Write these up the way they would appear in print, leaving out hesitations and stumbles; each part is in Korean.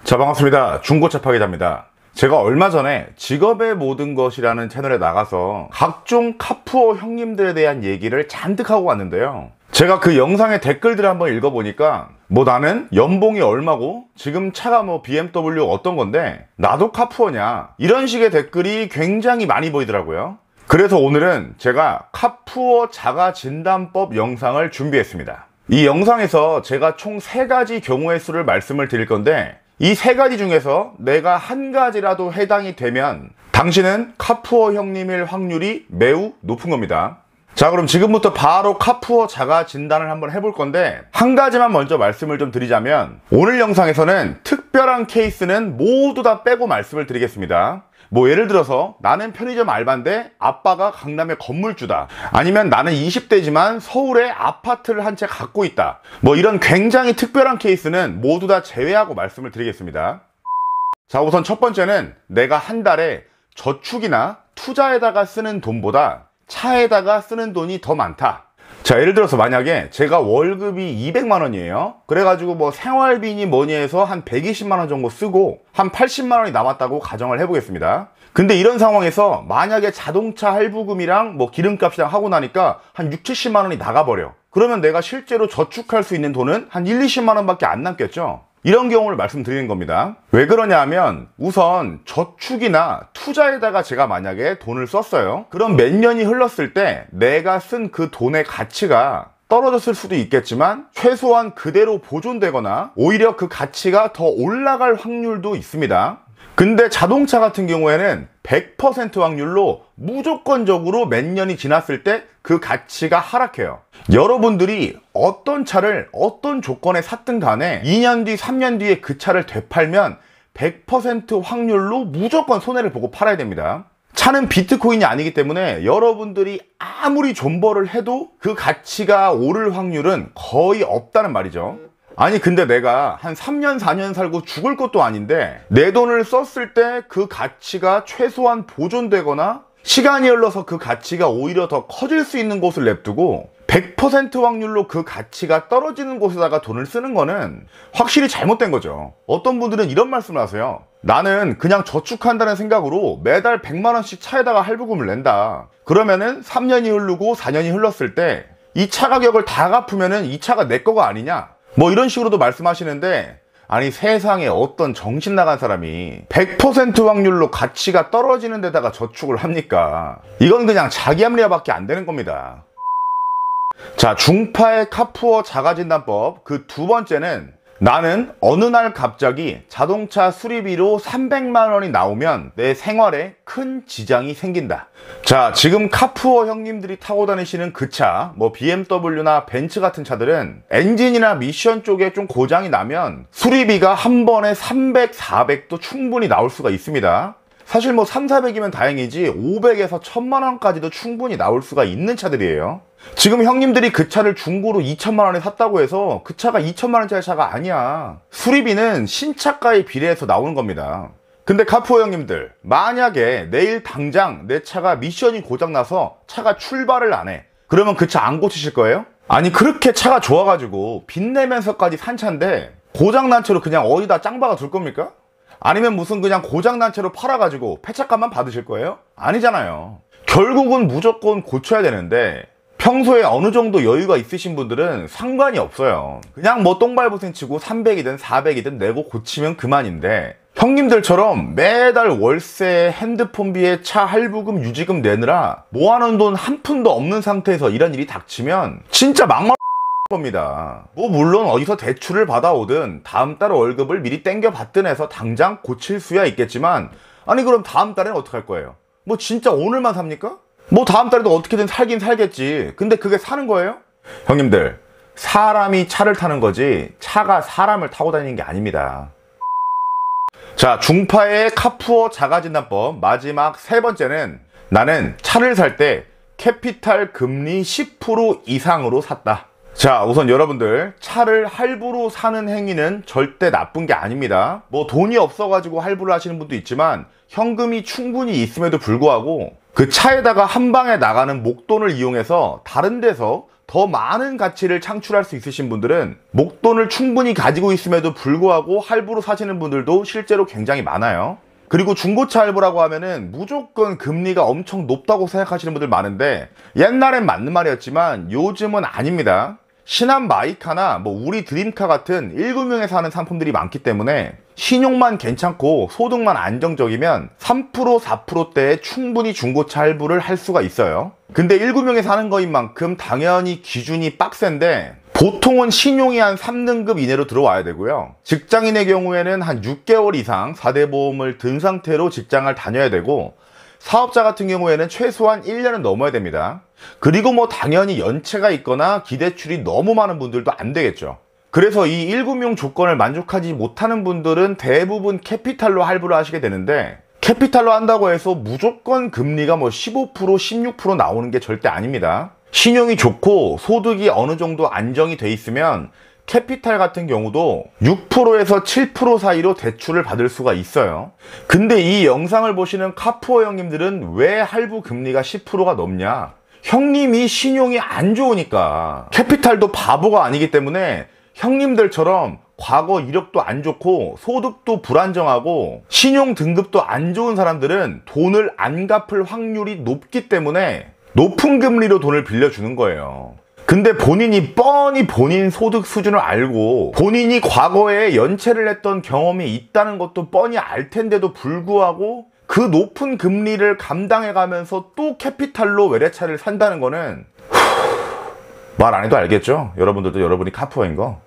자, 반갑습니다. 중고차 파기자입니다. 제가 얼마 전에 직업의 모든 것이라는 채널에 나가서 각종 카푸어 형님들에 대한 얘기를 잔뜩 하고 왔는데요. 제가 그 영상의 댓글들을 한번 읽어보니까 나는 연봉이 얼마고 지금 차가 BMW 어떤 건데 나도 카푸어냐, 이런 식의 댓글이 굉장히 많이 보이더라고요. 그래서 오늘은 제가 카푸어 자가진단법 영상을 준비했습니다. 이 영상에서 제가 총 3가지 경우의 수를 말씀을 드릴 건데, 이 3가지 중에서 내가 한 가지라도 해당이 되면 당신은 카푸어 형님일 확률이 매우 높은 겁니다. 자, 그럼 지금부터 바로 카푸어 자가 진단을 한번 해볼 건데, 한 가지만 먼저 말씀을 좀 드리자면, 오늘 영상에서는 특별한 케이스는 모두 다 빼고 말씀을 드리겠습니다. 예를 들어서 나는 편의점 알바인데 아빠가 강남의 건물주다, 아니면 나는 20대지만 서울에 아파트를 한 채 갖고 있다, 이런 굉장히 특별한 케이스는 모두 다 제외하고 말씀을 드리겠습니다. 자, 우선 첫 번째는 내가 한 달에 저축이나 투자에다가 쓰는 돈보다 차에다가 쓰는 돈이 더 많다. 자, 예를 들어서 만약에 제가 월급이 200만 원이에요. 그래가지고 생활비니 뭐니 해서 한 120만 원 정도 쓰고 한 80만 원이 남았다고 가정을 해보겠습니다. 근데 이런 상황에서 만약에 자동차 할부금이랑 기름값이랑 하고 나니까 한 6, 70만 원이 나가버려. 그러면 내가 실제로 저축할 수 있는 돈은 한 1, 20만 원밖에 안 남겠죠. 이런 경우를 말씀드리는 겁니다. 왜 그러냐 하면, 우선 저축이나 투자에다가 제가 만약에 돈을 썼어요. 그럼 몇 년이 흘렀을 때 내가 쓴 그 돈의 가치가 떨어졌을 수도 있겠지만 최소한 그대로 보존되거나 오히려 그 가치가 더 올라갈 확률도 있습니다. 근데 자동차 같은 경우에는 100% 확률로 무조건적으로 몇 년이 지났을 때 그 가치가 하락해요. 여러분들이 어떤 차를 어떤 조건에 샀든 간에 2년 뒤, 3년 뒤에 그 차를 되팔면 100% 확률로 무조건 손해를 보고 팔아야 됩니다. 차는 비트코인이 아니기 때문에 여러분들이 아무리 존버를 해도 그 가치가 오를 확률은 거의 없다는 말이죠. 아니, 근데 내가 한 3년, 4년 살고 죽을 것도 아닌데 내 돈을 썼을 때 그 가치가 최소한 보존되거나 시간이 흘러서 그 가치가 오히려 더 커질 수 있는 곳을 냅두고 100% 확률로 그 가치가 떨어지는 곳에다가 돈을 쓰는 거는 확실히 잘못된 거죠. 어떤 분들은 이런 말씀을 하세요. 나는 그냥 저축한다는 생각으로 매달 100만 원씩 차에다가 할부금을 낸다. 그러면은 3년이 흐르고 4년이 흘렀을 때 이 차 가격을 다 갚으면은 이 차가 내 거가 아니냐, 이런 식으로도 말씀하시는데, 아니, 세상에 어떤 정신 나간 사람이 100% 확률로 가치가 떨어지는 데다가 저축을 합니까? 이건 그냥 자기 합리화밖에 안 되는 겁니다. 자, 중파의 카푸어 자가진단법 그 두 번째는, 나는 어느 날 갑자기 자동차 수리비로 300만 원이 나오면 내 생활에 큰 지장이 생긴다. 자, 지금 카푸어 형님들이 타고 다니시는 그 차, BMW나 벤츠 같은 차들은 엔진이나 미션 쪽에 좀 고장이 나면 수리비가 한 번에 300, 400도 충분히 나올 수가 있습니다. 사실 3, 400이면 다행이지 500에서 1000만 원까지도 충분히 나올 수가 있는 차들이에요. 지금 형님들이 그 차를 중고로 2천만 원에 샀다고 해서 그 차가 2천만 원짜리 차가 아니야. 수리비는 신차가에 비례해서 나오는 겁니다. 근데 카푸어 형님들, 만약에 내일 당장 내 차가 미션이 고장나서 차가 출발을 안 해. 그러면 그 차 안 고치실 거예요? 아니, 그렇게 차가 좋아가지고 빚내면서까지 산 차인데 고장난 채로 그냥 어디다 짱박아 둘 겁니까? 아니면 무슨 그냥 고장난 채로 팔아가지고 폐차값만 받으실 거예요? 아니잖아요. 결국은 무조건 고쳐야 되는데, 평소에 어느 정도 여유가 있으신 분들은 상관이 없어요. 그냥 똥발부생 치고 300이든 400이든 내고 고치면 그만인데, 형님들처럼 매달 월세, 핸드폰비에 차 할부금, 유지금 내느라 모아놓은 돈 한 푼도 없는 상태에서 이런 일이 닥치면 진짜 막말 겁니다. 물론 어디서 대출을 받아오든 다음 달 월급을 미리 땡겨 받든 해서 당장 고칠 수야 있겠지만, 아니, 그럼 다음 달엔 어떡할 거예요? 진짜 오늘만 삽니까? 다음 달에도 어떻게든 살긴 살겠지. 근데 그게 사는 거예요? 형님들, 사람이 차를 타는 거지 차가 사람을 타고 다니는 게 아닙니다. 자, 중파의 카푸어 자가진단법 마지막 3번째는, 나는 차를 살 때 캐피탈 금리 10% 이상으로 샀다. 자, 우선 여러분들, 차를 할부로 사는 행위는 절대 나쁜 게 아닙니다. 돈이 없어가지고 할부를 하시는 분도 있지만 현금이 충분히 있음에도 불구하고 그 차에다가 한 방에 나가는 목돈을 이용해서 다른 데서 더 많은 가치를 창출할 수 있으신 분들은 목돈을 충분히 가지고 있음에도 불구하고 할부로 사시는 분들도 실제로 굉장히 많아요. 그리고 중고차 할부라고 하면은 무조건 금리가 엄청 높다고 생각하시는 분들 많은데, 옛날엔 맞는 말이었지만 요즘은 아닙니다. 신한 마이카나 우리 드림카 같은 1금융에서 하는 상품들이 많기 때문에 신용만 괜찮고 소득만 안정적이면 3%, 4%대에 충분히 중고차 할부를 할 수가 있어요. 근데 1금융에서 하는 거인 만큼 당연히 기준이 빡센데, 보통은 신용이 한 3등급 이내로 들어와야 되고요. 직장인의 경우에는 한 6개월 이상 4대 보험을 든 상태로 직장을 다녀야 되고, 사업자 같은 경우에는 최소한 1년은 넘어야 됩니다. 그리고 당연히 연체가 있거나 기대출이 너무 많은 분들도 안 되겠죠. 그래서 이 1금융 조건을 만족하지 못하는 분들은 대부분 캐피탈로 할부를 하시게 되는데, 캐피탈로 한다고 해서 무조건 금리가 15%, 16% 나오는 게 절대 아닙니다. 신용이 좋고 소득이 어느 정도 안정이 돼 있으면 캐피탈 같은 경우도 6%에서 7% 사이로 대출을 받을 수가 있어요. 근데 이 영상을 보시는 카푸어 형님들은 왜 할부 금리가 10%가 넘냐? 형님이 신용이 안 좋으니까. 캐피탈도 바보가 아니기 때문에 형님들처럼 과거 이력도 안 좋고 소득도 불안정하고 신용 등급도 안 좋은 사람들은 돈을 안 갚을 확률이 높기 때문에 높은 금리로 돈을 빌려주는 거예요. 근데 본인이 뻔히 본인 소득 수준을 알고 본인이 과거에 연체를 했던 경험이 있다는 것도 뻔히 알 텐데도 불구하고 그 높은 금리를 감당해 가면서 또 캐피탈로 외래차를 산다는 거는 말 안 해도 알겠죠? 여러분들도 여러분이 카푸어인 거.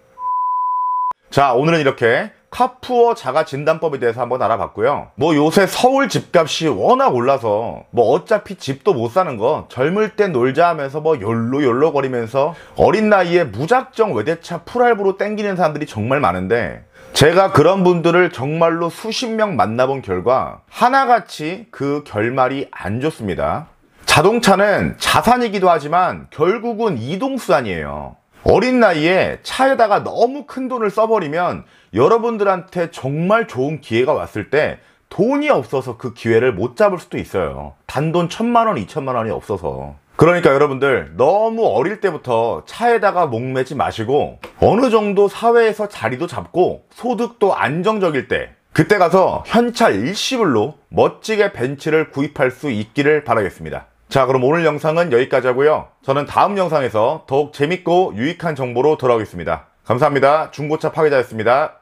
자, 오늘은 이렇게 카푸어 자가진단법에 대해서 한번 알아봤고요. 요새 서울 집값이 워낙 올라서 어차피 집도 못 사는 거 젊을 때 놀자 하면서 욜로 거리면서 어린 나이에 무작정 외제차 풀할부로 땡기는 사람들이 정말 많은데, 제가 그런 분들을 정말로 수십 명 만나본 결과 하나같이 그 결말이 안 좋습니다. 자동차는 자산이기도 하지만 결국은 이동수단이에요. 어린 나이에 차에다가 너무 큰 돈을 써버리면 여러분들한테 정말 좋은 기회가 왔을 때 돈이 없어서 그 기회를 못 잡을 수도 있어요. 단돈 1,000만 원, 2,000만 원이 없어서. 그러니까 여러분들 너무 어릴 때부터 차에다가 목매지 마시고 어느 정도 사회에서 자리도 잡고 소득도 안정적일 때, 그때 가서 현찰 일시불로 멋지게 벤츠를 구입할 수 있기를 바라겠습니다. 자, 그럼 오늘 영상은 여기까지 하고요. 저는 다음 영상에서 더욱 재밌고 유익한 정보로 돌아오겠습니다. 감사합니다. 중고차 파괴자였습니다.